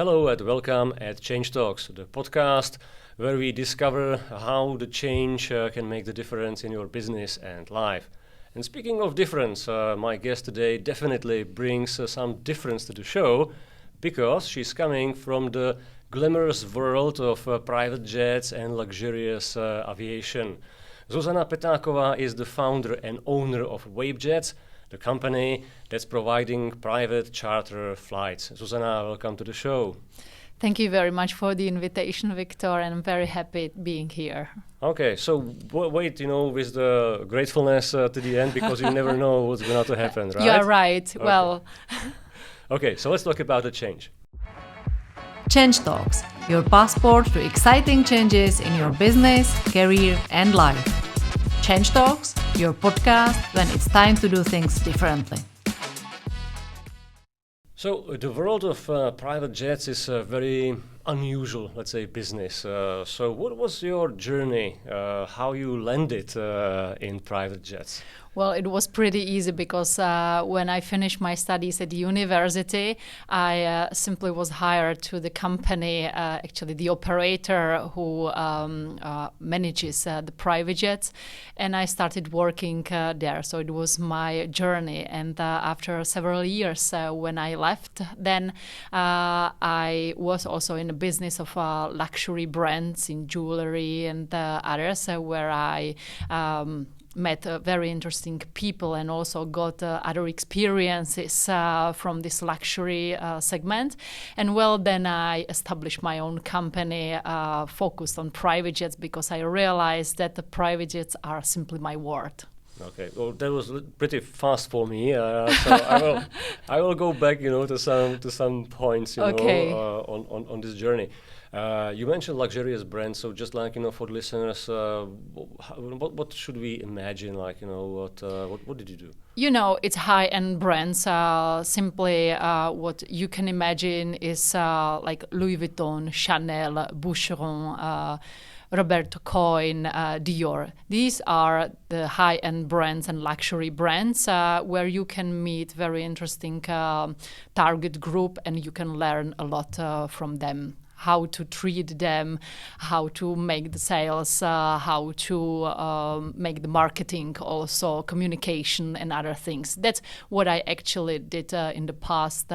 Hello and welcome at Change Talks, the podcast where we discover how the change can make the difference in your business and life. And speaking of difference, my guest today definitely brings some difference to the show because she's coming from the glamorous world of private jets and luxurious aviation. Zuzana Petakova is the founder and owner of WAPE Jets, the company that's providing private charter flights. Zuzana, welcome to the show. Thank you very much for the invitation, Victor, and I'm very happy being here. Okay, so wait, with the gratefulness to the end, because you never know what's going to happen, right? You are right. Okay. Well. Okay, so let's talk about the change. Change Talks, your passport to exciting changes in your business, career, and life. Change Talks, your podcast when it's time to do things differently. So the world of private jets is a very unusual, let's say, business. So what was your journey, how you landed in private jets? Well, it was pretty easy because when I finished my studies at university, I simply was hired to the company, actually the operator who manages the private jets, and I started working there. So it was my journey. And after several years, when I left, then I was also in the business of luxury brands in jewelry and others, where I met very interesting people and also got other experiences from this luxury segment. And well, then I established my own company focused on private jets because I realized that the private jets are simply my world. Okay, well, that was pretty fast for me. So I will go back, to some points, Okay. On this journey. You mentioned luxurious brands, so just like for the listeners, what should we imagine? What did you do? It's high-end brands. Simply, what you can imagine is like Louis Vuitton, Chanel, Boucheron, Roberto Coin, Dior. These are the high-end brands and luxury brands where you can meet very interesting target group and you can learn a lot from them. How to treat them, how to make the sales, how to make the marketing, also communication and other things. That's what I actually did in the past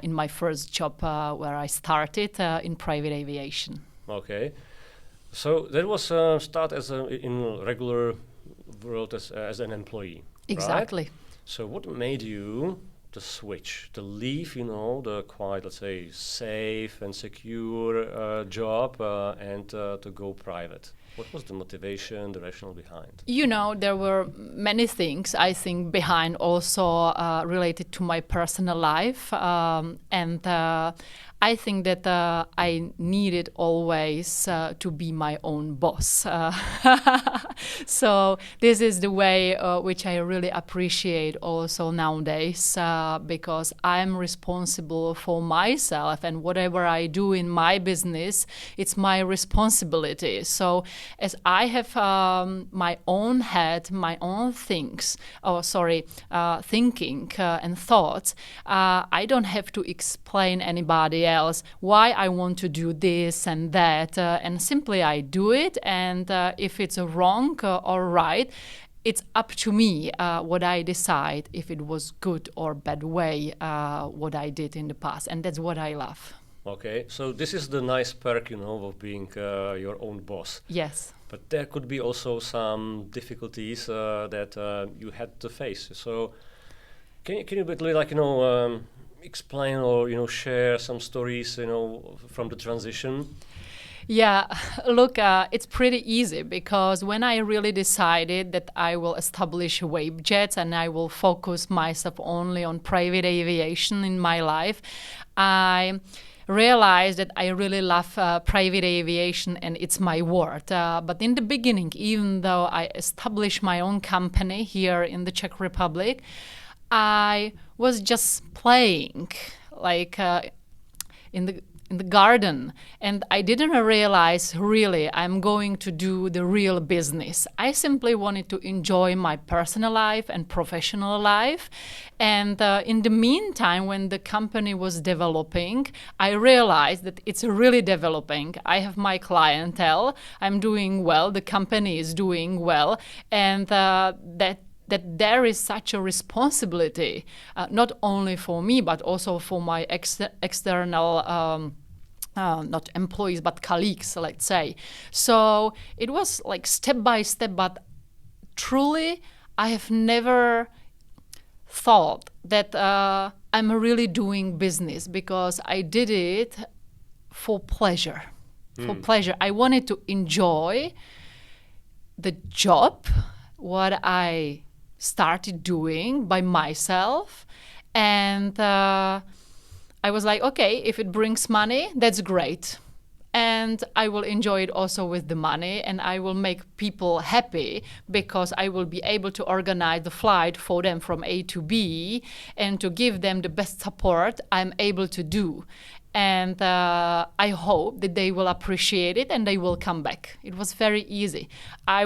in my first job where I started in private aviation. Okay. So that was start in regular world as an employee, Exactly. Right? So what made you to switch, to leave, the quite, let's say, safe and secure job and to go private? What was the motivation, the rationale behind? There were many things, I think, behind also related to my personal life. And I think that I needed always to be my own boss. So this is the way which I really appreciate also nowadays because I'm responsible for myself and whatever I do in my business, it's my responsibility. So as I have my own head, my own things, thinking and thoughts, I don't have to explain anybody else why I want to do this and that, and simply I do it, and if it's wrong or right, it's up to me what I decide, if it was good or bad way what I did in the past, and that's what I love. Okay, so this is the nice perk, of being your own boss. Yes. But there could be also some difficulties that you had to face. So can you basically explain or share some stories from the transition? Yeah, look, it's pretty easy because when I really decided that I will establish WAPE Jets and I will focus myself only on private aviation in my life, I realized that I really love private aviation and it's my world. But in the beginning, even though I established my own company here in the Czech Republic, I was just playing like in the in the garden, and I didn't realize really I'm going to do the real business. I simply wanted to enjoy my personal life and professional life. And in the meantime, when the company was developing, I realized that it's really developing. I have my clientele, I'm doing well, the company is doing well, and that there is such a responsibility, not only for me, but also for my external not employees, but colleagues, let's say. So it was like step by step, but truly, I have never thought that I'm really doing business, because I did it for pleasure. For pleasure. I wanted to enjoy the job, what I started doing by myself, and I was like, okay, if it brings money, that's great, and I will enjoy it also with the money, and I will make people happy because I will be able to organize the flight for them from A to B and to give them the best support I'm able to do. And I hope that they will appreciate it and they will come back. It was very easy. I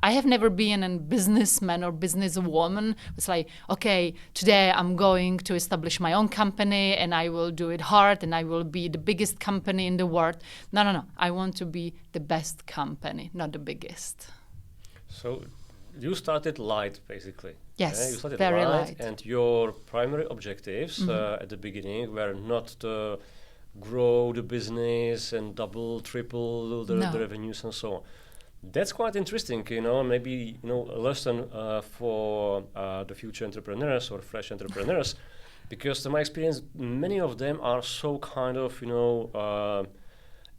have never been a businessman or businesswoman. It's like, okay, today I'm going to establish my own company and I will do it hard and I will be the biggest company in the world. No. I want to be the best company, not the biggest. So you started light, basically. Yes, you started very light, light. and your primary objectives at the beginning were not to grow the business and double, triple the revenues and so on. That's quite interesting, maybe a lesson for the future entrepreneurs or fresh entrepreneurs, because to my experience, many of them are so kind of,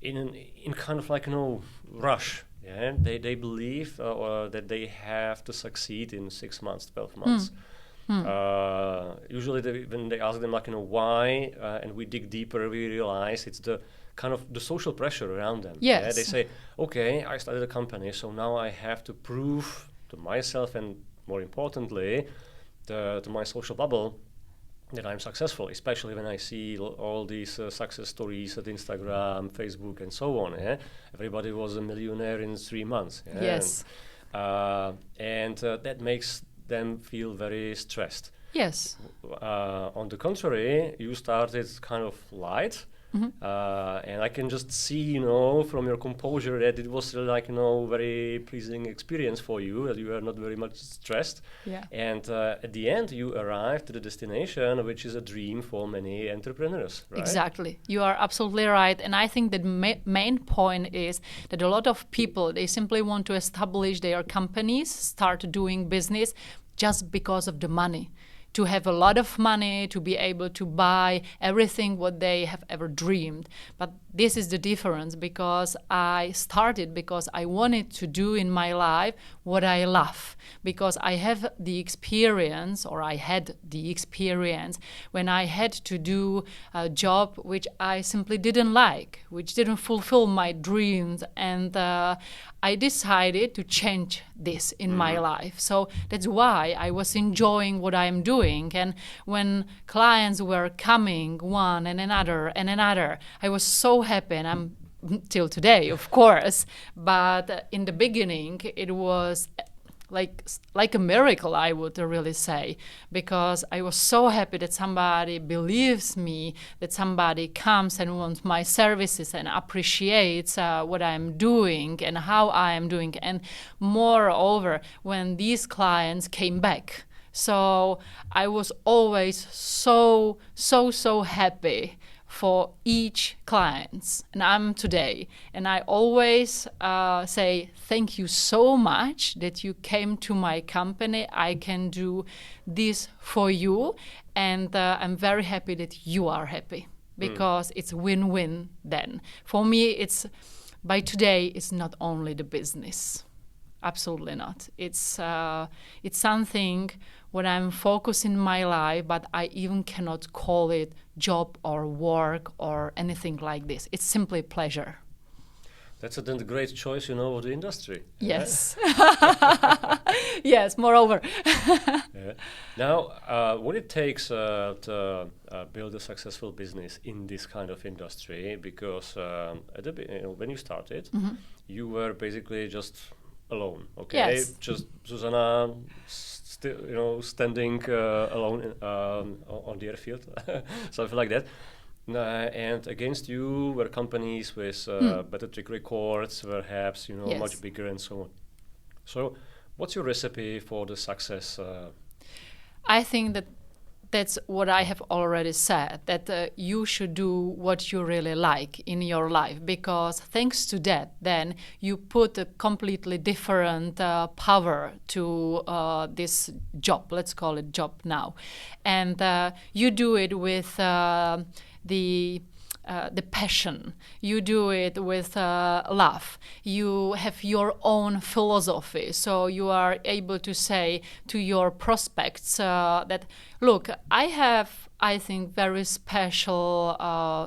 in kind of like, rush. Yeah, they believe that they have to succeed in 6 months, 12 months. Usually when they ask them why, and we dig deeper, we realize it's the kind of the social pressure around them. Yes. Yeah, they say, okay, I started a company, so now I have to prove to myself and more importantly, to my social bubble that I'm successful, especially when I see all these success stories at Instagram, Facebook, and so on. Yeah? Everybody was a millionaire in 3 months. Yeah? Yes. And that makes them feel very stressed. Yes. On the contrary, you started kind of light. And I can just see, from your composure that it was really very pleasing experience for you, that you were not very much stressed. Yeah. And at the end, you arrived to the destination, which is a dream for many entrepreneurs, right? Exactly. You are absolutely right. And I think the main point is that a lot of people, they simply want to establish their companies, start doing business just because of the money. To have a lot of money, to be able to buy everything what they have ever dreamed. But this is the difference, because I started because I wanted to do in my life what I love. Because I have the experience, or I had the experience, when I had to do a job which I simply didn't like, which didn't fulfill my dreams. And I decided to change this in my life. So that's why I was enjoying what I'm doing. And when clients were coming one and another, I was so happy, and I'm till today, of course. But in the beginning, it was like a miracle, I would really say, because I was so happy that somebody believes me, that somebody comes and wants my services and appreciates what I'm doing and how I am doing. And moreover, when these clients came back, so I was always so happy for each client, and I'm today. And I always say, thank you so much that you came to my company. I can do this for you, and I'm very happy that you are happy, because it's win-win then. For me, it's by today, it's not only the business. Absolutely not. It's something what I'm focused in my life, but I even cannot call it job or work or anything like this. It's simply pleasure. That's then the great choice, of the industry. Yes. Yes, moreover. Yeah. Now, what it takes to build a successful business in this kind of industry, because when you started, you were basically just alone, okay? Yes. Just Zuzana, standing alone on the airfield, something like that. And against you were companies with better track records, perhaps, Yes. much bigger and so on. So, what's your recipe for the success? I think that's what I have already said, that you should do what you really like in your life, because thanks to that, then you put a completely different power to this job. Let's call it job now. And you do it with the passion. You do it with love. You have your own philosophy. So you are able to say to your prospects that, look, I have, I think, very special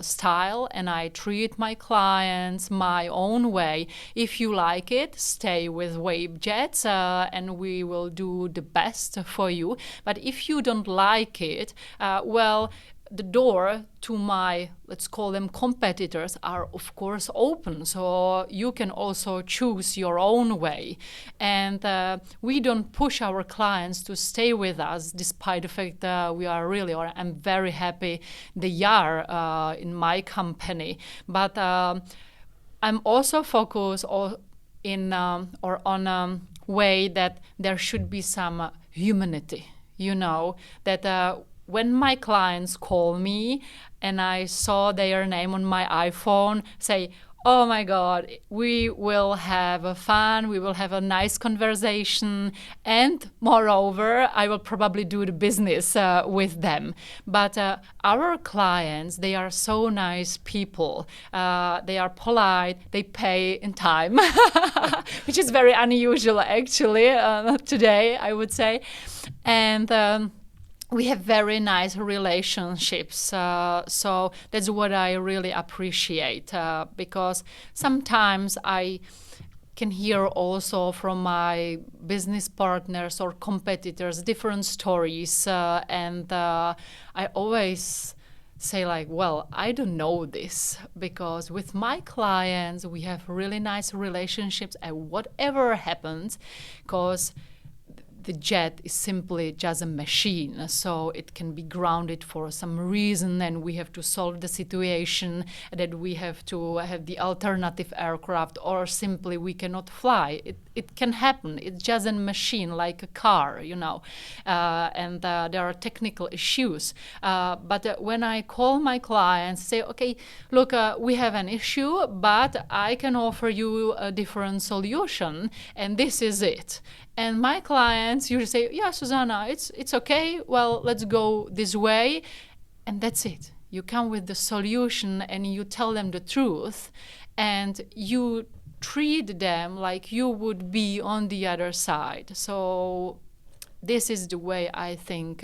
style, and I treat my clients my own way. If you like it, stay with WAPE JETS, and we will do the best for you. But if you don't like it, the door to my, let's call them competitors, are of course open. So you can also choose your own way. And we don't push our clients to stay with us, despite the fact that we are really, or I'm very happy they are in my company. But I'm also focused on a way that there should be some humanity, that when my clients call me and I saw their name on my iPhone, say, oh my God, we will have fun, we will have a nice conversation, and moreover, I will probably do the business with them. But our clients, they are so nice people. They are polite, they pay in time, which is very unusual actually today, I would say. And we have very nice relationships, so that's what I really appreciate, because sometimes I can hear also from my business partners or competitors different stories, and I always say well, I don't know this, because with my clients we have really nice relationships, and whatever happens, because the jet is simply just a machine, so it can be grounded for some reason, and we have to solve the situation, that we have to have the alternative aircraft, or simply we cannot fly. It can happen. It's just a machine, like a car, and there are technical issues. But when I call my clients, say, okay, look, we have an issue, but I can offer you a different solution, and this is it. And my clients usually say, yeah, Zuzana, it's okay. Well, let's go this way. And that's it. You come with the solution and you tell them the truth, and you treat them like you would be on the other side. So this is the way I think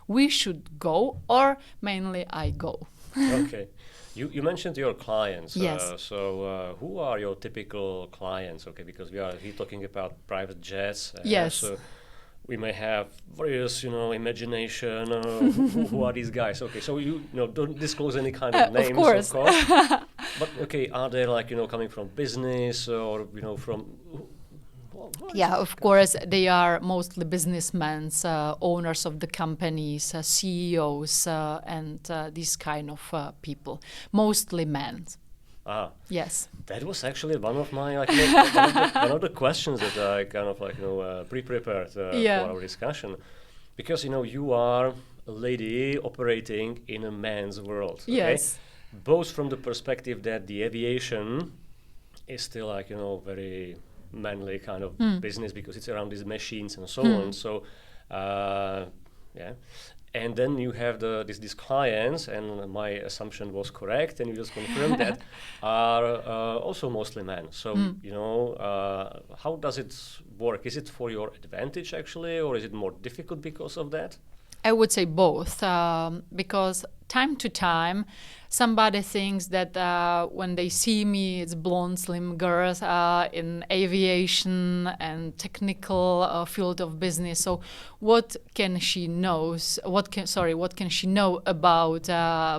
we should go, or mainly I go. Okay. You mentioned your clients. Yes. So who are your typical clients? Okay, because we're talking about private jets. Yes. So we may have various, imagination. Who are these guys? Okay, so don't disclose any kind of names, of course. But okay, are they coming from business or from? Yeah, of course, they are mostly businessmen, owners of the companies, CEOs, and these kind of people, mostly men. Ah, yes. That was actually one of my one of the questions that I kind of pre-prepared for our discussion, because you are a lady operating in a man's world. Okay? Yes. Both from the perspective that the aviation is still very manly kind of business, because it's around these machines and so on. So, yeah. And then you have these clients, and my assumption was correct, and you just confirmed that, are also mostly men. So, how does it work? Is it for your advantage, actually, or is it more difficult because of that? I would say both, because time to time, somebody thinks that when they see me, it's blonde, slim girls in aviation and technical field of business. So what can she know? What can she know about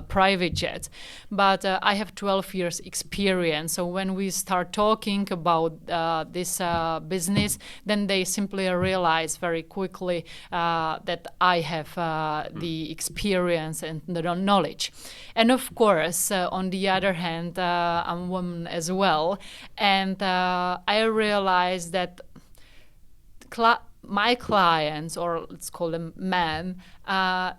private jets? But I have 12 years experience. So when we start talking about this business, then they simply realize very quickly that I have the experience and the knowledge. And of course, on the other hand, I'm a woman as well. And I realized that my clients, or let's call them men,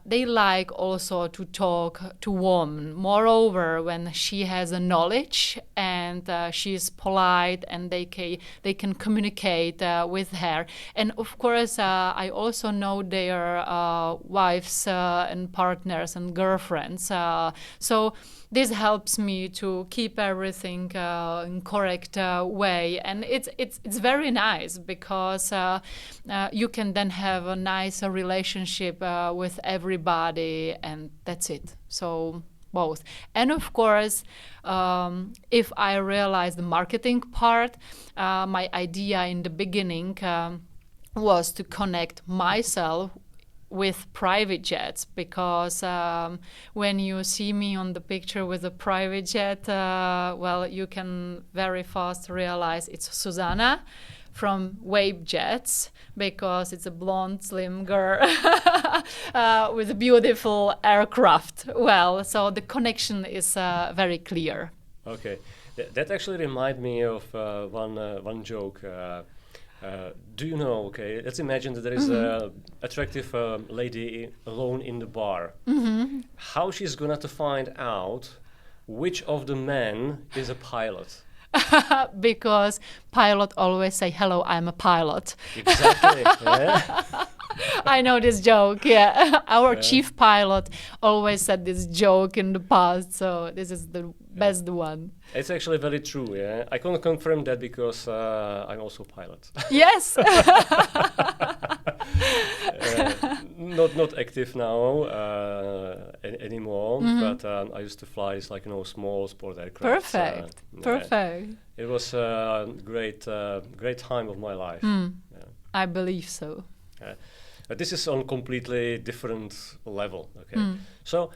they like also to talk to women. Moreover, when she has a knowledge and she is polite and they can communicate with her. And of course, I also know their wives and partners and girlfriends. So this helps me to keep everything in correct way, and it's very nice because you can then have a nice relationship with everybody, and that's it. So both. And of course, if I realize the marketing part, my idea in the beginning was to connect myself with private jets, because when you see me on the picture with a private jet, well, you can very fast realize it's Zuzana from WAPE Jets, because it's a blonde, slim girl with a beautiful aircraft. Well, so the connection is very clear. Okay, that actually reminds me of one joke. Do you know, okay, let's imagine that there is an attractive lady alone in the bar. How she's going to find out which of the men is a pilot? Because pilot always say, hello, I'm a pilot. Exactly. Yeah. I know this joke, yeah. Our chief pilot always said this joke in the past, so this is the best one. It's actually very true, yeah. I can confirm that because I'm also a pilot. Yes. Not active now anymore, but I used to fly this small sport aircraft. Perfect. Perfect. It was a great time of my life. Yeah. I believe so. But this is on completely different level. Okay, so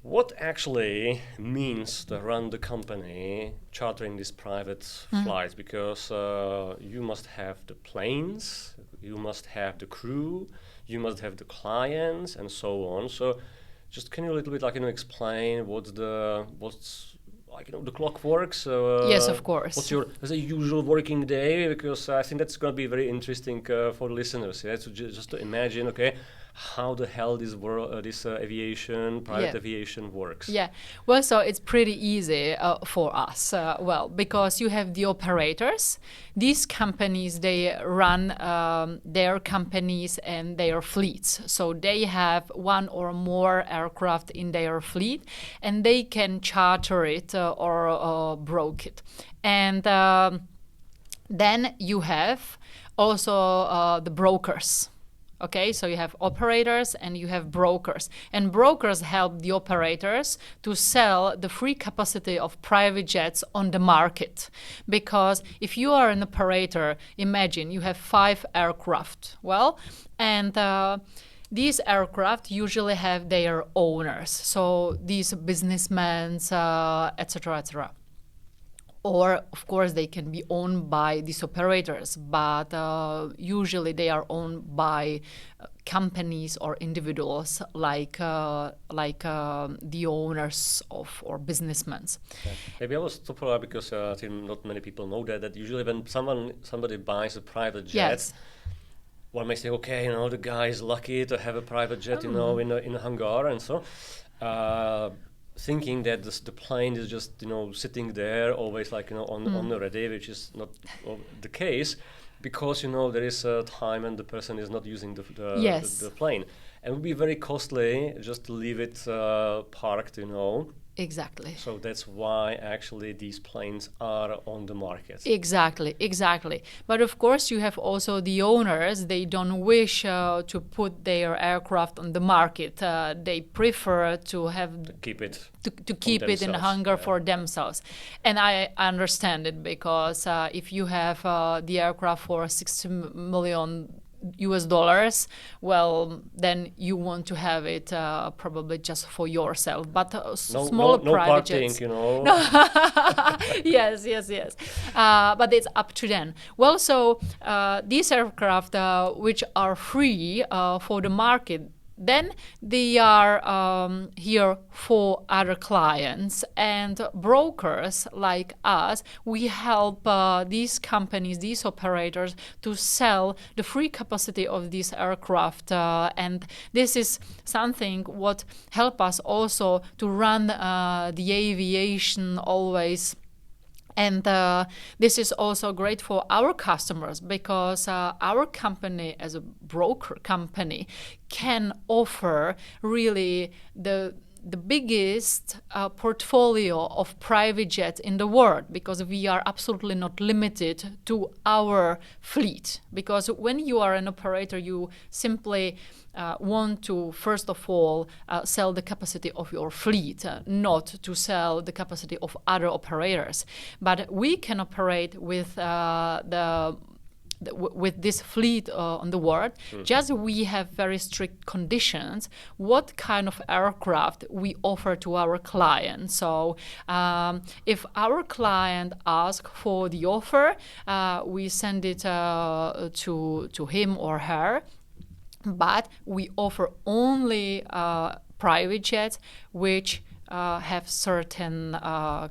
what actually means to run the company, chartering these private flights? Because you must have the planes, you must have the crew, you must have the clients, and so on. So, just can you a little bit explain what's the clock works? Yes, of course. What's a usual working day? Because I think that's going to be very interesting for the listeners. Yeah, so just to imagine, okay, how the hell this aviation, private aviation works. Yeah, well, so it's pretty easy for us. Because you have the operators. These companies, they run their companies and their fleets. So they have one or more aircraft in their fleet, and they can charter it or broker it. And then you have also the brokers. Okay, so you have operators and you have brokers. And brokers help the operators to sell the free capacity of private jets on the market. Because if you are an operator, imagine you have 5 aircraft. Well, and these aircraft usually have their owners. So these businessmen, etc., etc. Or, of course, they can be owned by these operators, but usually they are owned by companies or individuals like the owners of or businessmen. Okay. Maybe I will stop because I think not many people know that usually when somebody buys a private jet, yes, one may say, okay, the guy is lucky to have a private jet, in a hangar and so. Thinking that the plane is just sitting there always on the ready, which is not the case, because there is a time and the person is not using the plane, and it would be very costly just to leave it parked Exactly. So that's why actually these planes are on the market. Exactly. But of course, you have also the owners. They don't wish to put their aircraft on the market. They prefer to have To keep it. To keep it in hunger for themselves. And I understand it, because if you have the aircraft for $60 million, well, then you want to have it probably just for yourself. But smaller private jets. No partying, you know. Yes. But it's up to them. Well, so these aircraft, which are free for the market, then they are here for other clients, and brokers like us, we help these companies, these operators, to sell the free capacity of these aircraft, and this is something what help us also to run the aviation always. And this is also great for our customers, because our company, as a broker company, can offer really the biggest portfolio of private jets in the world, because we are absolutely not limited to our fleet. Because when you are an operator, you simply want to, first of all, sell the capacity of your fleet, not to sell the capacity of other operators. But we can operate with with this fleet on the world. Just we have very strict conditions what kind of aircraft we offer to our client. So if our client asks for the offer, we send it to him or her. But we offer only private jets which have certain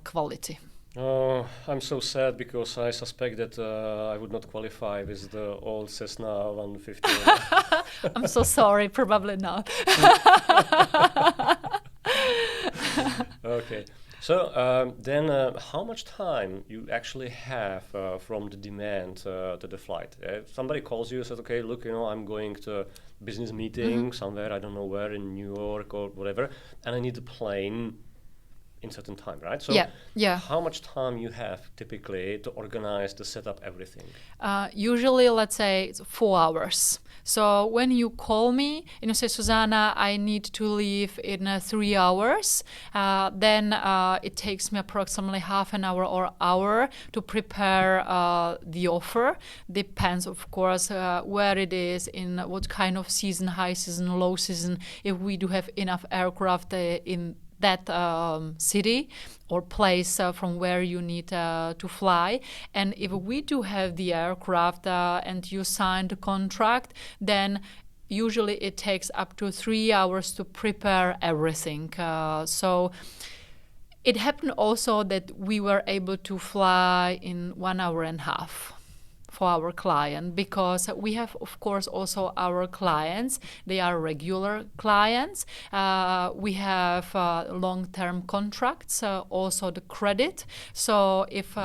quality. Oh, I'm so sad, because I suspect that I would not qualify with the old Cessna 150. I'm so sorry, probably not. Okay. So then how much time you actually have from the demand to the flight? Somebody calls you and says, okay, look, I'm going to business meeting somewhere, I don't know where, in New York or whatever, and I need a plane in certain time, right? So yeah. How much time you have typically to organize, to set up everything? Usually, let's say it's 4 hours. So when you call me and you say, Zuzana, I need to leave in 3 hours, then it takes me approximately half an hour or hour to prepare the offer. Depends, of course, where it is, in what kind of season, high season, low season, if we do have enough aircraft in that city or place from where you need to fly. And if we do have the aircraft and you sign the contract, then usually it takes up to 3 hours to prepare everything. So it happened also that we were able to fly in 1 hour and a half for our client, because we have, of course, also our clients. They are regular clients. We have long-term contracts, also the credit. So if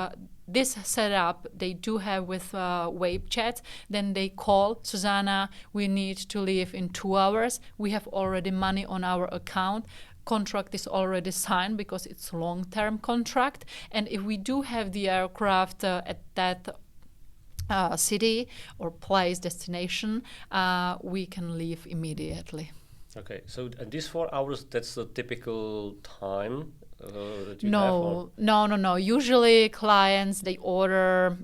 this setup they do have with WAPE JETS, then they call, Zuzana, we need to leave in 2 hours. We have already money on our account. Contract is already signed because it's a long-term contract. And if we do have the aircraft at that city or place, destination, we can leave immediately. Okay, so these 4 hours, that's the typical time that you have? No. Usually clients, they order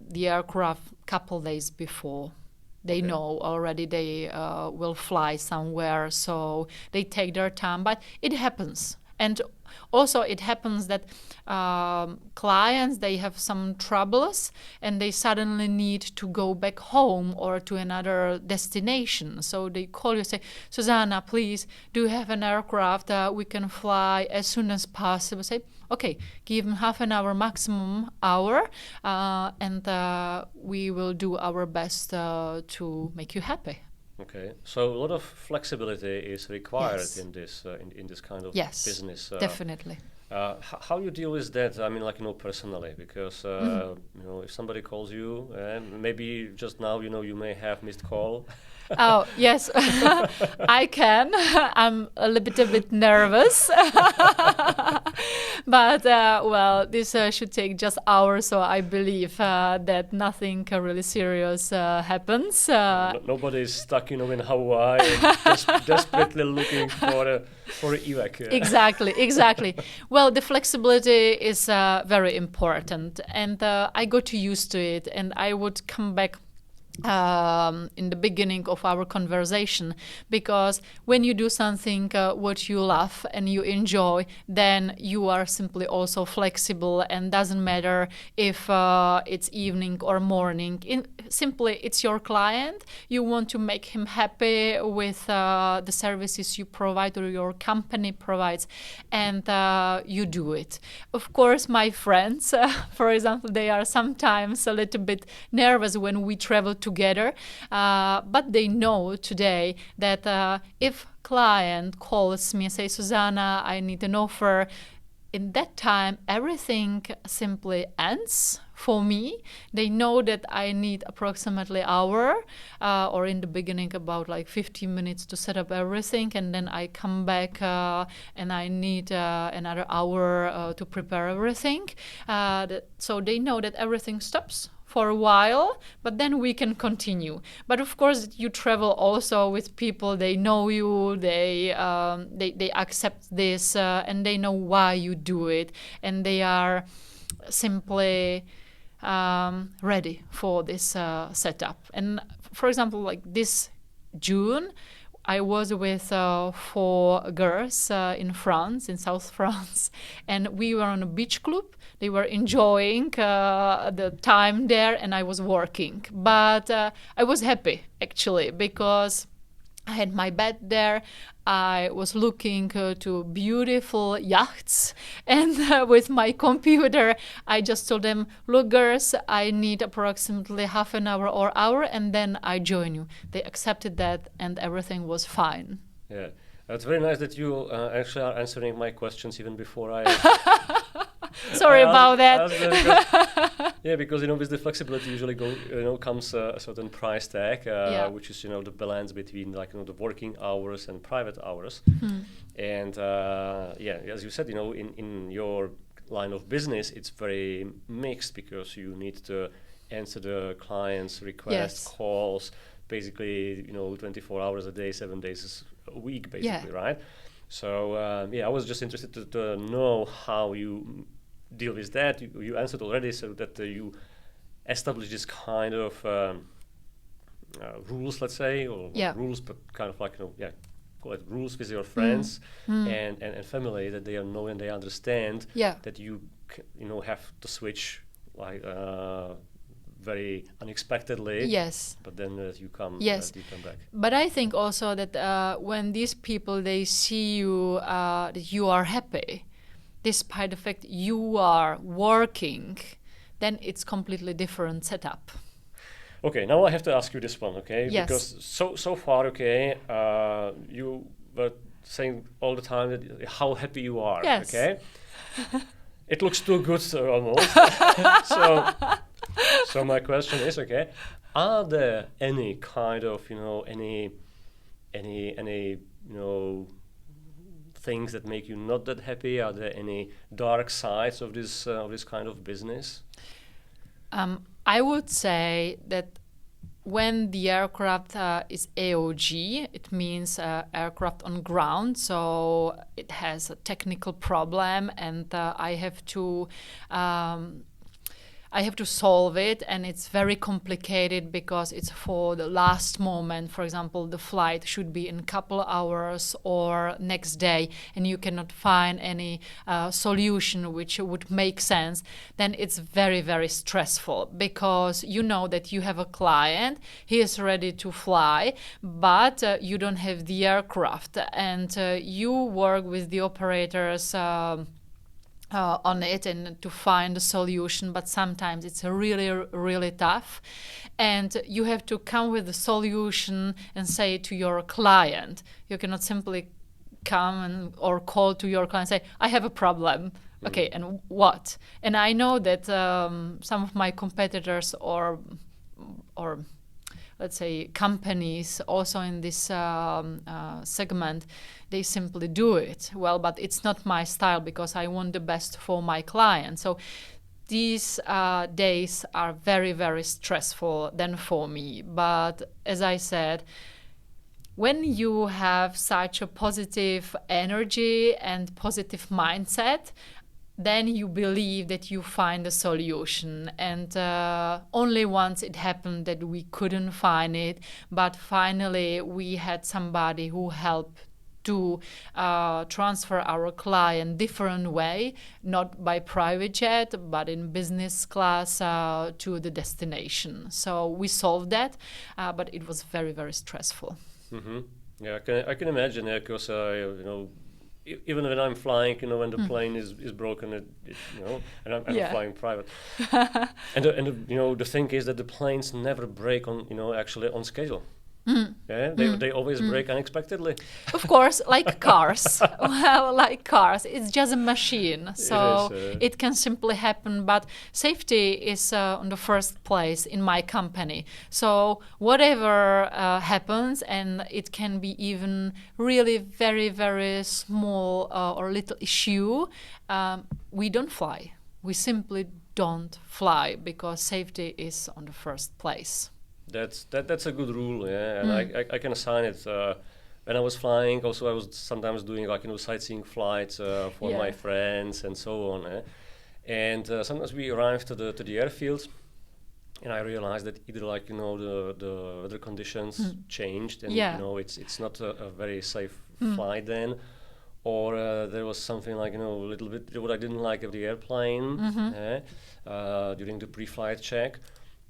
the aircraft couple days before. They know already they will fly somewhere, so they take their time, but it happens. And also it happens that clients, they have some troubles and they suddenly need to go back home or to another destination. So they call you, say, Zuzana, please, do you have an aircraft we can fly as soon as possible? Say, okay, give them half an hour, maximum hour, and we will do our best to make you happy. Okay, so a lot of flexibility is required in this in this kind of business. Definitely. How you deal with that? I mean, personally, because if somebody calls you, maybe just now, you may have missed call. Oh, yes, I can. I'm a little bit nervous. But, well, this should take just hours, so I believe that nothing really serious happens. Nobody is stuck, in Hawaii and desperately looking for a evac. Exactly. Well, the flexibility is very important, and I got used to it, and I would come back in the beginning of our conversation, because when you do something what you love and you enjoy, then you are simply also flexible, and doesn't matter if it's evening or morning. Simply, it's your client. You want to make him happy with the services you provide or your company provides, and you do it. Of course, my friends, for example, they are sometimes a little bit nervous when we travel together, but they know today that if client calls me and say, Zuzana, I need an offer, in that time everything simply ends for me. They know that I need approximately an hour, or in the beginning about like 15 minutes to set up everything, and then I come back and I need another hour to prepare everything. So they know that everything stops for a while, but then we can continue. But of course, you travel also with people. They know you. They accept this, and they know why you do it, and they are simply ready for this setup. And for example, like this June, I was with 4 girls in France, in South France, and we were on a beach club. They were enjoying the time there, and I was working. But I was happy, actually, because I had my bed there. I was looking to beautiful yachts, and with my computer, I just told them, look, girls, I need approximately half an hour or hour, and then I join you. They accepted that, and everything was fine. Yeah, it's very nice that you actually are answering my questions even before I... Sorry about that. Because with the flexibility usually comes a certain price tag, which is the balance between the working hours and private hours. And as you said, in your line of business, it's very mixed, because you need to answer the client's requests, calls, basically 24 hours a day, 7 days a week, basically, right? So I was just interested to know how you deal with that. You answered already, so that you establish this kind of rules, let's say, or rules, but kind of like call it rules with your friends and family, that they know and they understand that you have to switch very unexpectedly. Yes. But then you come back. But I think also that when these people, they see you that you are happy, despite the fact you are working, then it's completely different setup. Okay, now I have to ask you this one, okay? Yes. Because so far, okay, you were saying all the time that how happy you are, yes. Okay? It looks too good, almost. So my question is, okay, are there any kind of, any things that make you not that happy? Are there any dark sides of this kind of business? I would say that when the aircraft is AOG, it means aircraft on ground, so it has a technical problem, and I have to solve it, and it's very complicated because it's for the last moment. For example, the flight should be in a couple hours or next day, and you cannot find any solution which would make sense. Then it's very, very stressful, because you know that you have a client, he is ready to fly, but you don't have the aircraft, and you work with the operators on it and to find a solution, but sometimes it's really, really tough, and you have to come with a solution and say to your client. You cannot simply come or call to your client and say, I have a problem. Okay, and what? And I know that some of my competitors or let's say, companies also in this segment, they simply do it well, but it's not my style because I want the best for my client. So these days are very, very stressful then for me. But as I said, when you have such a positive energy and positive mindset, then you believe that you find a solution. And only once it happened that we couldn't find it, but finally we had somebody who helped to transfer our client different way, not by private jet, but in business class to the destination. So we solved that, but it was very, very stressful. Mm-hmm. Yeah, I can imagine, because even when I'm flying, when the plane is broken, and I'm flying private, and the thing is that the planes never break on actually on schedule. Yeah, they always break unexpectedly. Of course, like cars. Well, like cars, it's just a machine, so it can simply happen. But safety is on the first place in my company. So whatever happens, and it can be even really very, very small or little issue, we don't fly. We simply don't fly because safety is on the first place. That's a good rule, yeah, and I can assign it. When I was flying, also I was sometimes doing sightseeing flights for my friends and so on. And sometimes we arrived to the airfield, and I realized that either the weather conditions changed, and it's not a very safe flight then, or there was something a little bit what I didn't like of the airplane during the pre-flight check.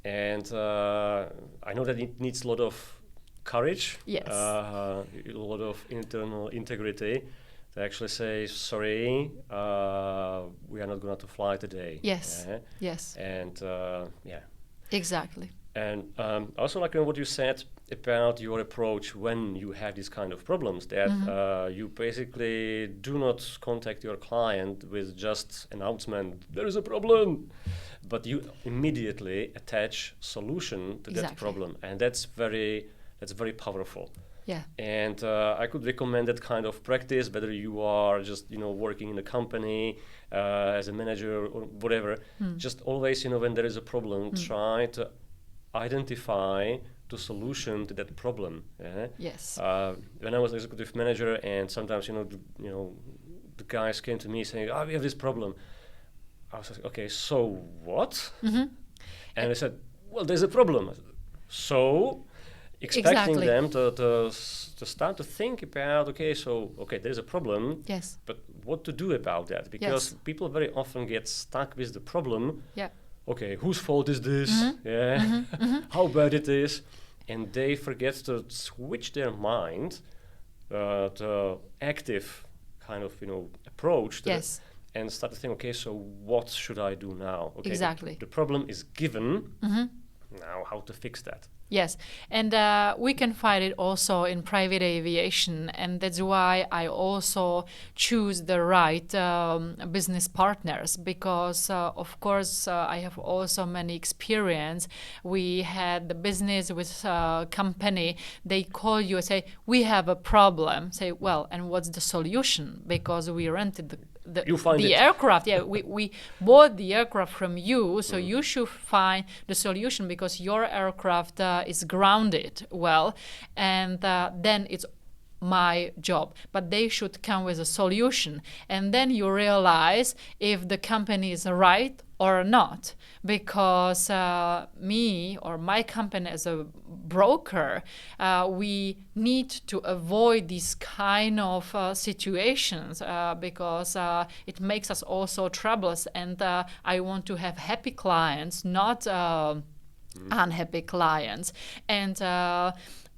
And I know that it needs a lot of courage, a lot of internal integrity to actually say, sorry, we are not going to fly today. Yes, yes. And Exactly. And also what you said about your approach when you have these kind of problems, that you basically do not contact your client with just announcement, there is a problem, but you immediately attach solution to that problem, and that's very powerful. Yeah. And I could recommend that kind of practice, whether you are just working in a company as a manager or whatever. Just always when there is a problem, try to identify the solution to that problem. Yes. When I was executive manager, and sometimes the guys came to me saying, we have this problem. I was like, okay, so what? And I said, well, there's a problem. So expecting them to start to think about, there's a problem. Yes. But what to do about that? Because people very often get stuck with the problem. Yeah. Okay, whose fault is this? How bad it is, and they forget to switch their mind to active kind of approach to it, and start to think, so what should I do now? Okay, exactly. The problem is given. Now, how to fix that? Yes, and we can find it also in private aviation, and that's why I also choose the right business partners, because of course I have also many experience. We had the business with a company, they call you and say, we have a problem. Say, well, and what's the solution? Because we rented the aircraft. We bought the aircraft from you, so you should find the solution because your aircraft is grounded. Well, and then it's my job, but they should come with a solution, and then you realize if the company is right or not, because me or my company as a broker, we need to avoid these kind of situations because it makes us also troubles, and I want to have happy clients, not unhappy clients. And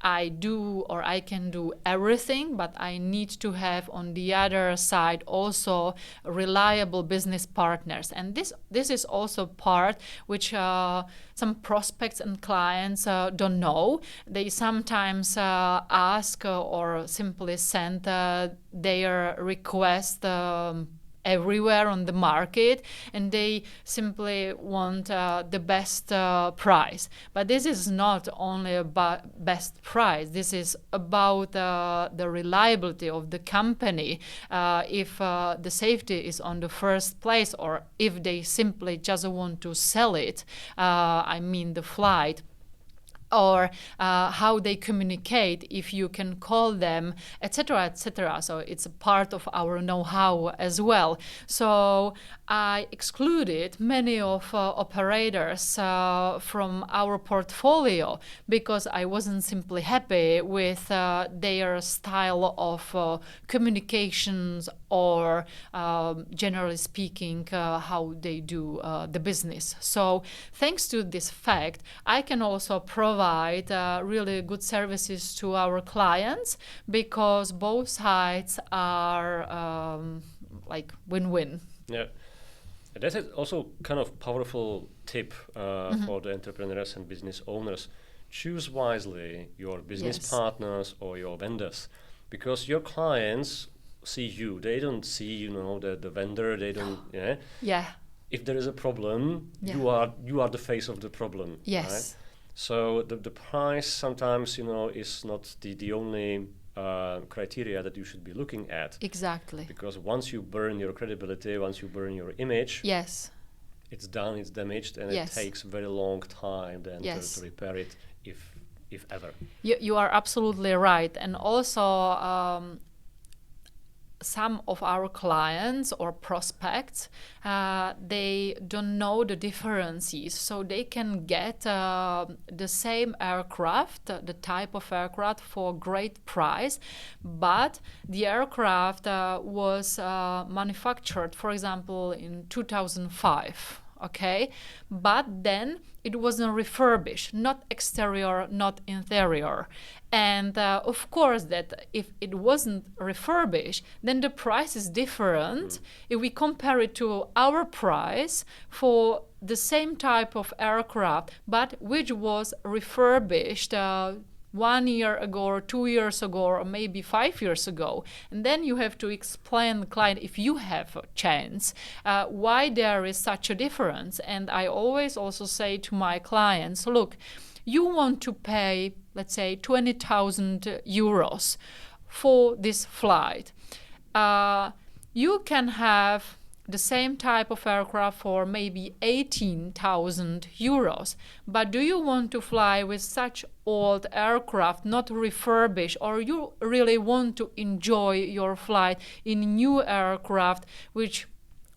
I can do everything, but I need to have on the other side also reliable business partners. And this is also part which some prospects and clients don't know. They sometimes ask or simply send their request everywhere on the market, and they simply want the best price. But this is not only about best price. This is about the reliability of the company. If the safety is on the first place, or if they simply just want to sell it, I mean the flight, or how they communicate, if you can call them, etc., etc. So it's a part of our know-how as well. So I excluded many of operators from our portfolio because I wasn't simply happy with their style of communications, or generally speaking, how they do the business. So thanks to this fact, I can also provide really good services to our clients, because both sides are like win-win. Yeah. That is also kind of powerful tip for the entrepreneurs and business owners. Choose wisely your business partners or your vendors, because your clients see you. They don't see, the vendor. They don't. Yeah. If there is a problem, you are the face of the problem. Yes. Right? So the price sometimes, is not the only criteria that you should be looking at. Exactly. Because once you burn your credibility, once you burn your image, it's done, it's damaged, and it takes a very long time then to repair it, if ever. You are absolutely right. And also some of our clients or prospects, they don't know the differences. So they can get the same aircraft, the type of aircraft, for great price, but the aircraft was manufactured, for example, in 2005. Okay, but then it wasn't refurbished, not exterior, not interior. And of course that if it wasn't refurbished, then the price is different if we compare it to our price for the same type of aircraft, but which was refurbished 1 year ago, or 2 years ago, or maybe 5 years ago. And then you have to explain the client, if you have a chance, why there is such a difference. And I always also say to my clients, look, you want to pay, let's say, 20,000 euros for this flight. You can have the same type of aircraft for maybe 18,000 euros. But do you want to fly with such old aircraft, not refurbished, or you really want to enjoy your flight in new aircraft, which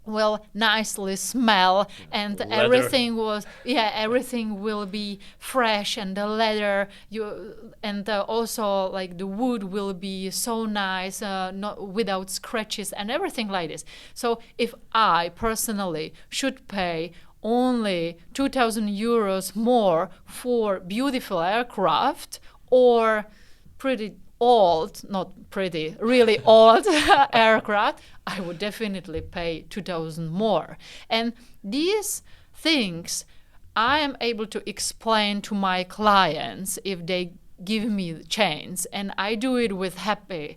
will nicely smell, and leather. everything will be fresh, and the leather, also like the wood will be so nice, not without scratches and everything like this. So if I personally should pay only 2,000 euros more for beautiful aircraft, or pretty old, not pretty, really old aircraft, I would definitely pay 2,000 more. And these things I am able to explain to my clients if they give me the chance, and I do it with happy,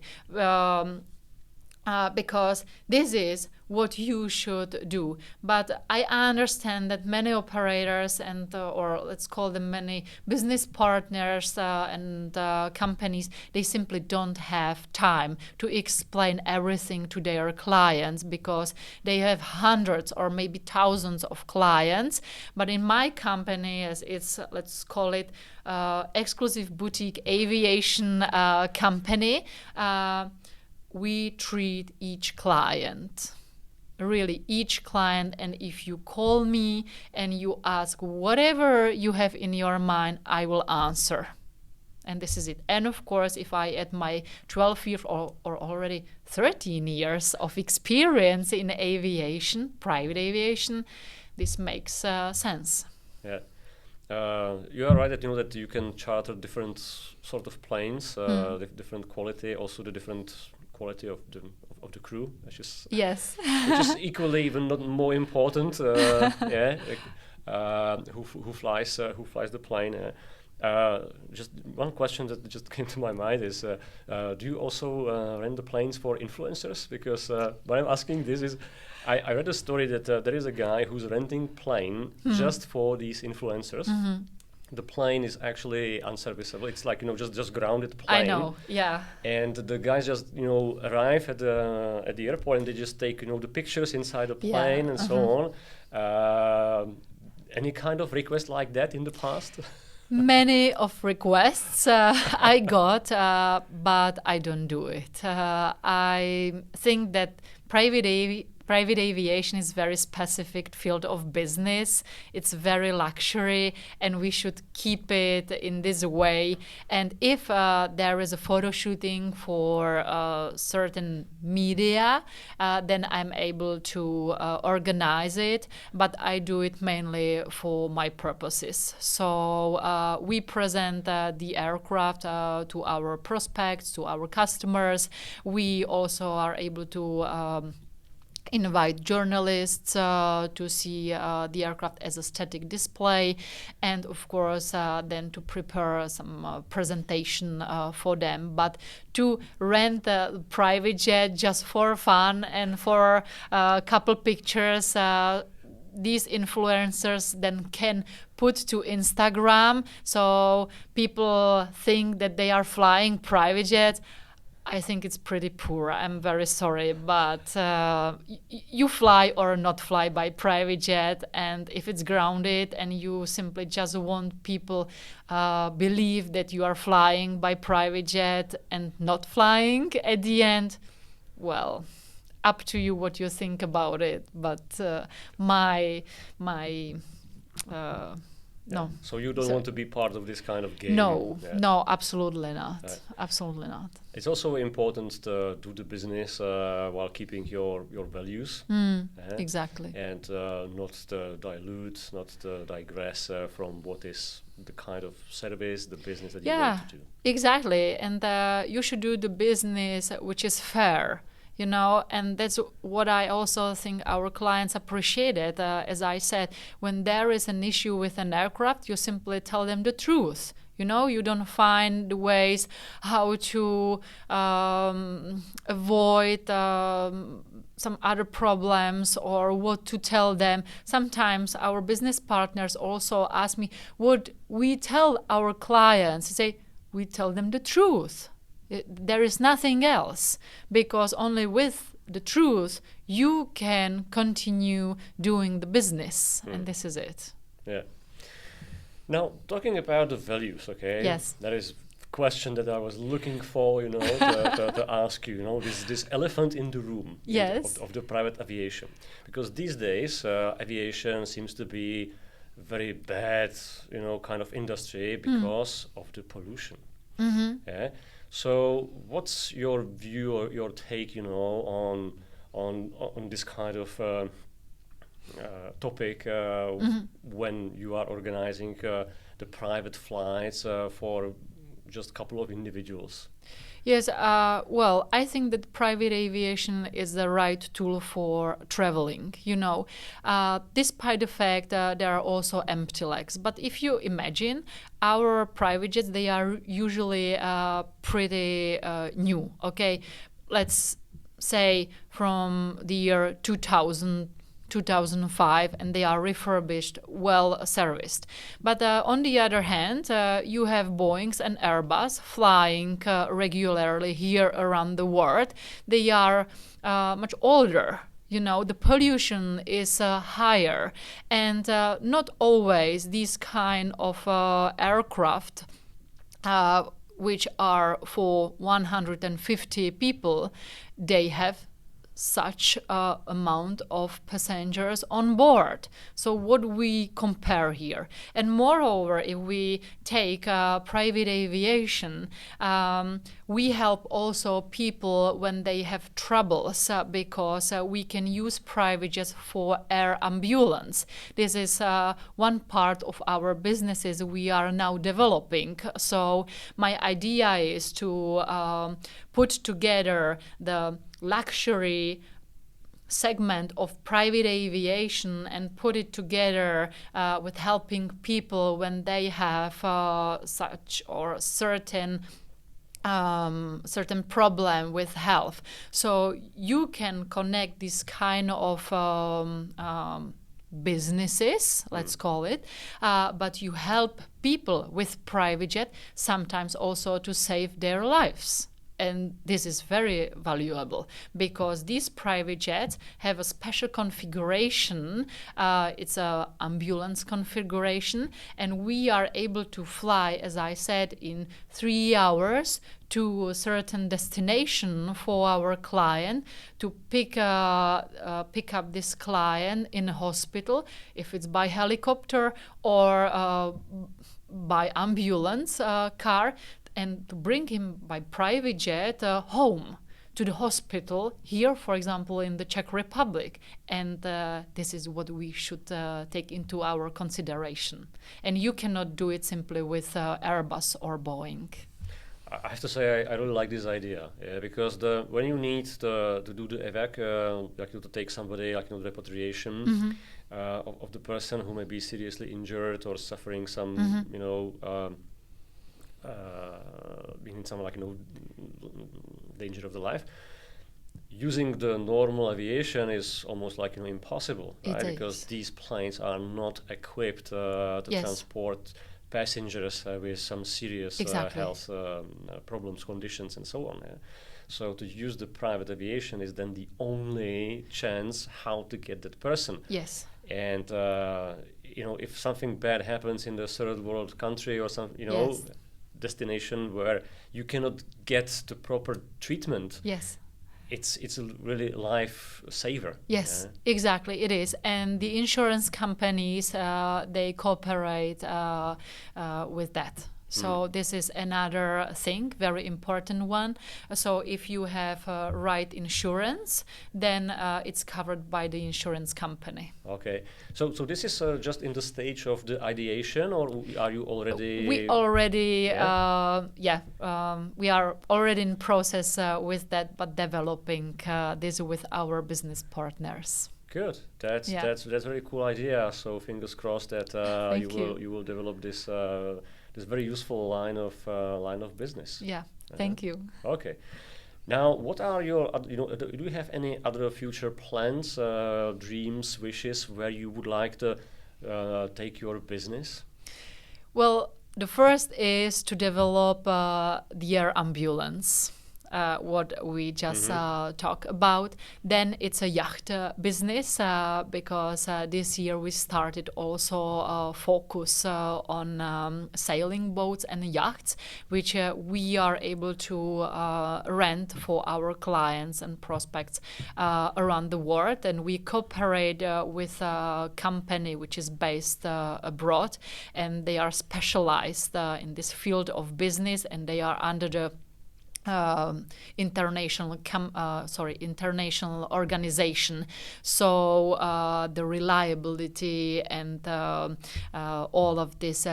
because this is what you should do. But I understand that many operators and or let's call them many business partners and companies, they simply don't have time to explain everything to their clients, because they have hundreds or maybe thousands of clients. But in my company, as it's, let's call it exclusive boutique aviation company, we treat each client, really each client. And if you call me and you ask whatever you have in your mind, I will answer. And this is it. And of course, if I add my 12 years or already 13 years of experience in aviation, private aviation, this makes sense. Yeah. You are right that that you can charter different sort of planes, different quality, also the different quality of the crew, which is equally, even not more important. Who flies the plane? Just one question that just came to my mind is, do you also rent the planes for influencers? Because why I'm asking this is, I read a story that there is a guy who's renting plane just for these influencers. The plane is actually unserviceable. It's like, just grounded plane. I know, yeah. And the guys just, arrive at the airport and they just take, the pictures inside the plane and so on. Any kind of request like that in the past? Many of requests I got, but I don't do it. I think that private aviation is very specific field of business. It's very luxury, and we should keep it in this way. And if there is a photo shooting for certain media, then I'm able to organize it, but I do it mainly for my purposes. So we present the aircraft to our prospects, to our customers. We also are able to invite journalists to see the aircraft as a static display, and of course then to prepare some presentation for them. But to rent a private jet just for fun and for a couple pictures, these influencers then can put to Instagram, so people think that they are flying private jets. I think it's pretty poor. I'm very sorry, but you fly or not fly by private jet, and if it's grounded and you simply just want people believe that you are flying by private jet and not flying at the end, well, up to you what you think about it. But no. So you don't want to be part of this kind of game? No, no, absolutely not. Absolutely not. It's also important to do the business while keeping your values. Exactly. And not to dilute, not to digress from what is the kind of service, the business that you want to do. Exactly. And you should do the business which is fair. And that's what I also think our clients appreciated. As I said, when there is an issue with an aircraft, you simply tell them the truth. You don't find ways how to avoid some other problems or what to tell them. Sometimes our business partners also ask me, would we tell our clients? They say, we tell them the truth. There is nothing else, because only with the truth you can continue doing the business, and this is it. Yeah. Now, talking about the values, okay? Yes. That is a question that I was looking for, to ask you, this elephant in the room. Yes. Of the private aviation. Because these days, aviation seems to be very bad, kind of industry because of the pollution. Yeah. So, what's your view or your take, on this kind of topic when you are organizing the private flights for just a couple of individuals? Yes, well, I think that private aviation is the right tool for traveling, despite the fact there are also empty legs. But if you imagine, our private jets, they are usually pretty new, okay? Let's say from the year 2000, 2005, and they are refurbished, well serviced. But on the other hand, you have Boeings and Airbus flying regularly here around the world. They are much older. The pollution is higher, and not always these kind of aircraft which are for 150 people, they have such amount of passengers on board. So what we compare here? And moreover, if we take private aviation, we help also people when they have troubles because we can use private jets for air ambulance. This is one part of our businesses we are now developing. So my idea is to put together the luxury segment of private aviation and put it together with helping people when they have such or certain problem with health. So you can connect this kind of businesses, let's call it, but you help people with private jet sometimes also to save their lives. And this is very valuable because these private jets have a special configuration. It's an ambulance configuration, and we are able to fly, as I said, in 3 hours to a certain destination for our client to pick up this client in a hospital, if it's by helicopter or by ambulance car, and to bring him by private jet home to the hospital here, for example, in the Czech Republic. And this is what we should take into our consideration. And you cannot do it simply with Airbus or Boeing. I have to say I really like this idea because when you need to do the evac, to take somebody, the repatriation of the person who may be seriously injured or suffering some, being in some danger of the life, using the normal aviation is almost impossible, right? Because these planes are not equipped to transport passengers with some serious health problems, conditions, and so on. So to use the private aviation is then the only chance how to get that person. Yes. And if something bad happens in the third world country or some destination where you cannot get the proper treatment, it's a really life saver. Yes, exactly, it is. And the insurance companies, they cooperate with that. So this is another thing, very important one. So if you have right insurance, then it's covered by the insurance company. Okay. So this is just in the stage of the ideation, or are you already? We already, we are already in process with that, but developing this with our business partners. Good. That's a very cool idea. So fingers crossed that you will develop this. This very useful line of business. Yeah, thank you. Okay. Now, what are your, do you have any other future plans, dreams, wishes where you would like to take your business? Well, the first is to develop the air ambulance. What we just talked about. Then it's a yacht business because this year we started also focus on sailing boats and yachts, which we are able to rent for our clients and prospects around the world. And we cooperate with a company which is based abroad, and they are specialized in this field of business, and they are under the international organization. So the reliability and all of this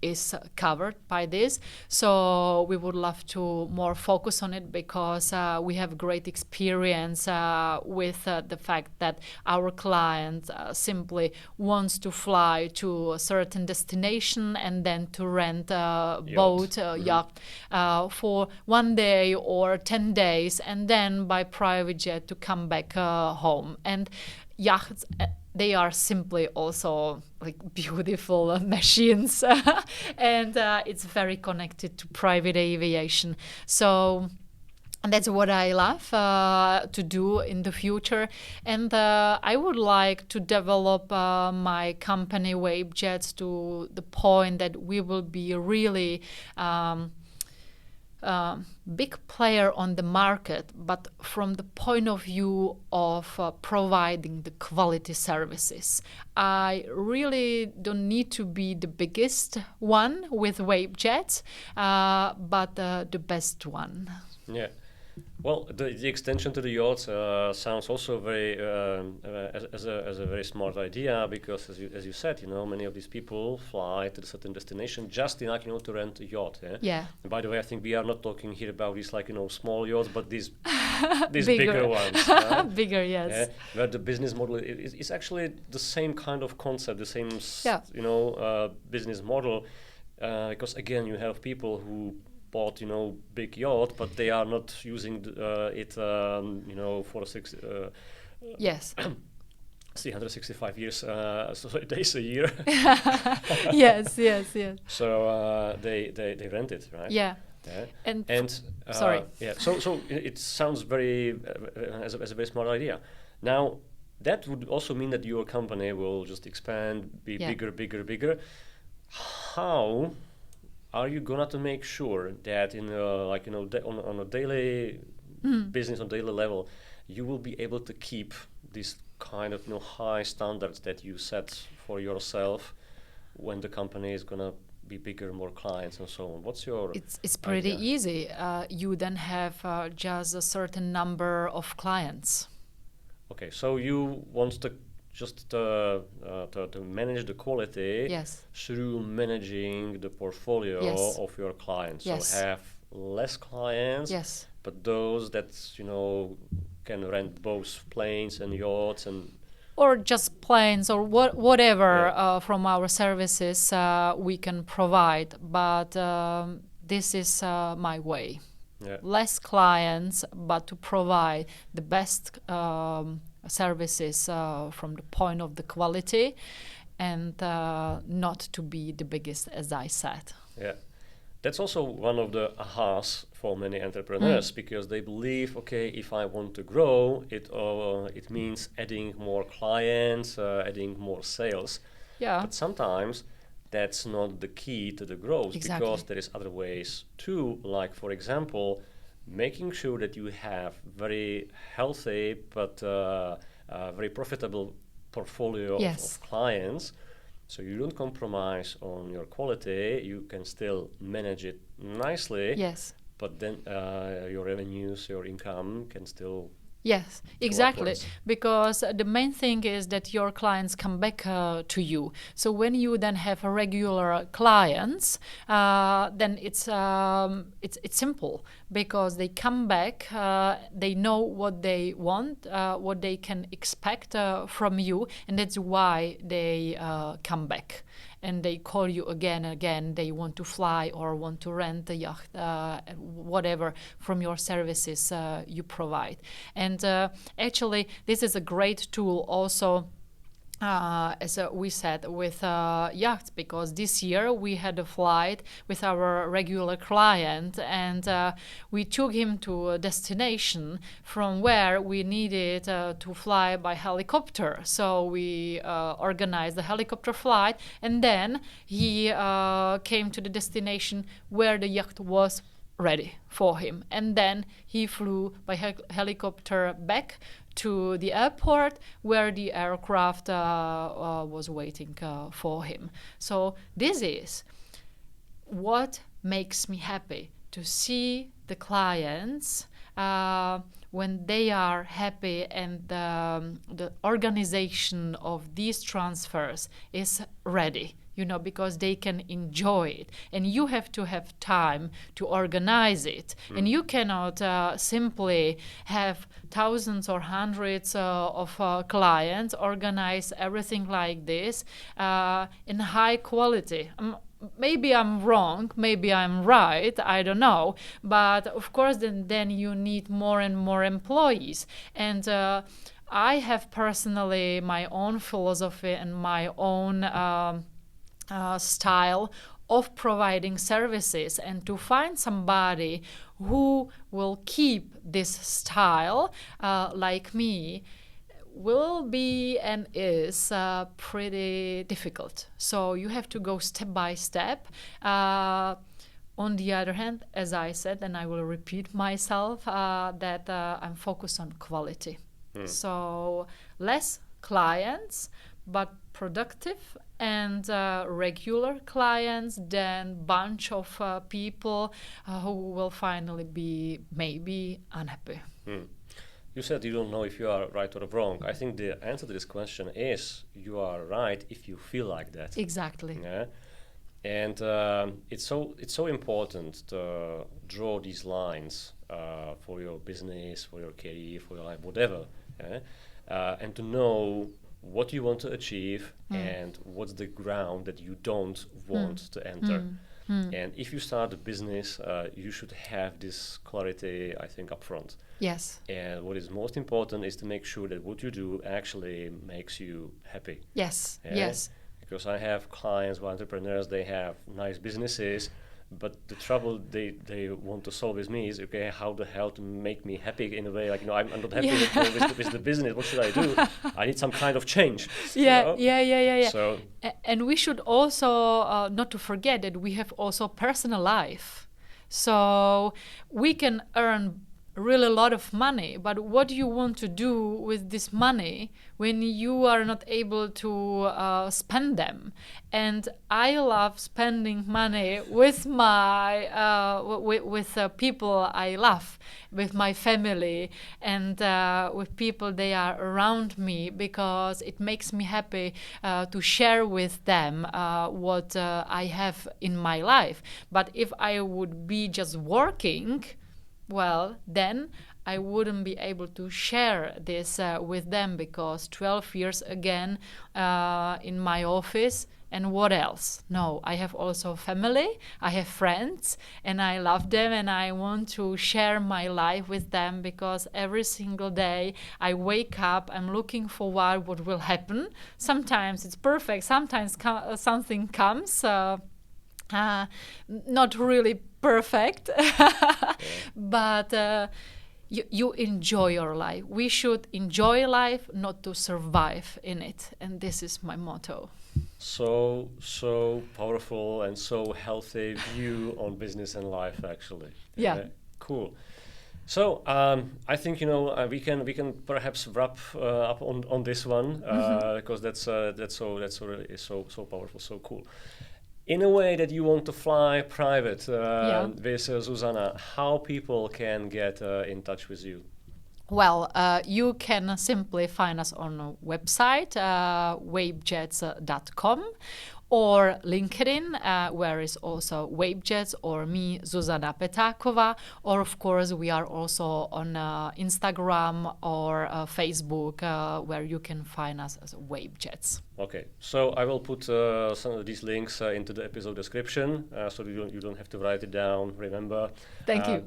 is covered by this. So we would love to more focus on it because we have great experience with the fact that our client simply wants to fly to a certain destination and then to rent a boat, yacht for 1 day or 10 days, and then by private jet to come back home. And yachts, they are simply also like beautiful machines, and it's very connected to private aviation. So that's what I love to do in the future. And I would like to develop my company WAPE Jets to the point that we will be really big player on the market, but from the point of view of providing the quality services. I really don't need to be the biggest one with WAPE Jets, but the best one. Yeah. Well, the extension to the yachts sounds also very as a very smart idea, because as you said, many of these people fly to a certain destination just to rent a yacht. Yeah. And by the way, I think we are not talking here about these small yachts, but these Bigger. bigger ones. Bigger, yes. Where the business model is actually the same kind of concept, the same business model, because again you have people who bought big yacht, but they are not using it for 365 years days a year. Yes. So they rent it, right? Yeah. And sorry. Yeah. So it sounds very as a very smart idea. Now that would also mean that your company will just expand, be bigger. How are you gonna to make sure that on a daily business, on daily level, you will be able to keep these kind of high standards that you set for yourself when the company is gonna be bigger, more clients and so on? What's your It's pretty idea? easy. You then have just a certain number of clients. Okay, so you want to just to manage the quality through managing the portfolio of your clients. So have less clients, but those that can rent both planes and yachts or just planes or whatever from our services we can provide. But this is my way. Yeah. Less clients, but to provide the best services from the point of the quality, and not to be the biggest, as I said. Yeah. That's also one of the ahas for many entrepreneurs, because they believe, okay, if I want to grow, it means adding more clients, adding more sales. Yeah. But sometimes that's not the key to the growth, because there is other ways too, like for example, making sure that you have very healthy but very profitable portfolio of clients. So you don't compromise on your quality, you can still manage it nicely, but then your revenues, your income can still Yes, exactly. Because the main thing is that your clients come back to you. So when you then have regular clients, then it's simple, because they come back, they know what they want, what they can expect from you, and that's why they come back. And they call you again and again. They want to fly or want to rent a yacht, whatever, from your services you provide. And actually, this is a great tool also, as we said, with yachts, because this year we had a flight with our regular client, and we took him to a destination from where we needed to fly by helicopter. So we organized the helicopter flight, and then he came to the destination where the yacht was ready for him, and then he flew by helicopter back to the airport where the aircraft was waiting for him. So this is what makes me happy, to see the clients when they are happy, and the organization of these transfers is ready. Because they can enjoy it. And you have to have time to organize it. And you cannot simply have thousands or hundreds of clients, organize everything like this in high quality. Maybe I'm wrong, maybe I'm right, I don't know. But of course, then you need more and more employees. And I have personally my own philosophy and my own style of providing services, and to find somebody who will keep this style like me will be and is pretty difficult. So you have to go step by step. On the other hand, as I said, and I will repeat myself, that I'm focused on quality. So less clients, but productive and regular clients than bunch of people who will finally be maybe unhappy. You said you don't know if you are right or wrong. I think the answer to this question is you are right if you feel like that. Exactly. Yeah. And it's so important to draw these lines for your business, for your career, for your life, whatever. Yeah? And to know what you want to achieve and what's the ground that you don't want to enter. And if you start a business, you should have this clarity, I think, up front. Yes. And what is most important is to make sure that what you do actually makes you happy. Yes. Yeah? Yes. Because I have clients who are entrepreneurs, they have nice businesses, but the trouble they want to solve with me is, okay, how the hell to make me happy in a way, like, I'm not happy with the business, what should I do? I need some kind of change. Yeah. So, and we should also not to forget that we have also personal life. So we can earn really a lot of money, but what do you want to do with this money when you are not able to spend them? And I love spending money with my with people I love, with my family, and with people they are around me, because it makes me happy to share with them what I have in my life. But if I would be just working, well, then I wouldn't be able to share this with them, because 12 years again in my office, and what else? No, I have also family, I have friends, and I love them, and I want to share my life with them, because every single day I wake up, I'm looking forward what will happen. Sometimes it's perfect, sometimes something comes not really perfect, but you enjoy your life. We should enjoy life, not to survive in it, and this is my motto. So powerful and so healthy view on business and life, actually. Yeah. Cool. So I think we can perhaps wrap up on this one because that's really so powerful, so cool. In a way that you want to fly private with Zuzana, how people can get in touch with you? Well, you can simply find us on a website, wapejets.com, or LinkedIn, where is also WAPE JETS, or me, Zuzana Petakova, or of course we are also on Instagram or Facebook, where you can find us as WAPE JETS. Okay, so I will put some of these links into the episode description, so you don't have to write it down. Remember, thank you.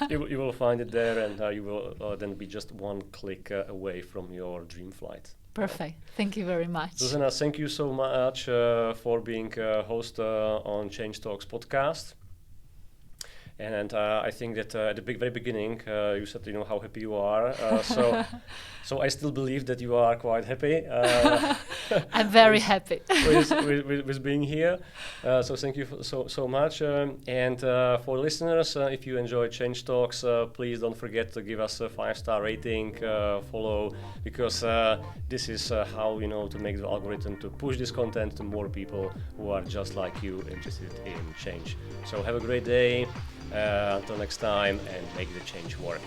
You will find it there, and you will then be just one click away from your dream flight. Perfect. Thank you very much. Zuzana, thank you so much for being a host on Change Talks podcast. And I think that at the very beginning, you said how happy you are. So I still believe that you are quite happy. I'm very happy with being here. So thank you so much. And for listeners, if you enjoy Change Talks, please don't forget to give us a 5-star rating, follow, because this is how to make the algorithm to push this content to more people who are just like you, interested in change. So have a great day. Until next time, and make the change work.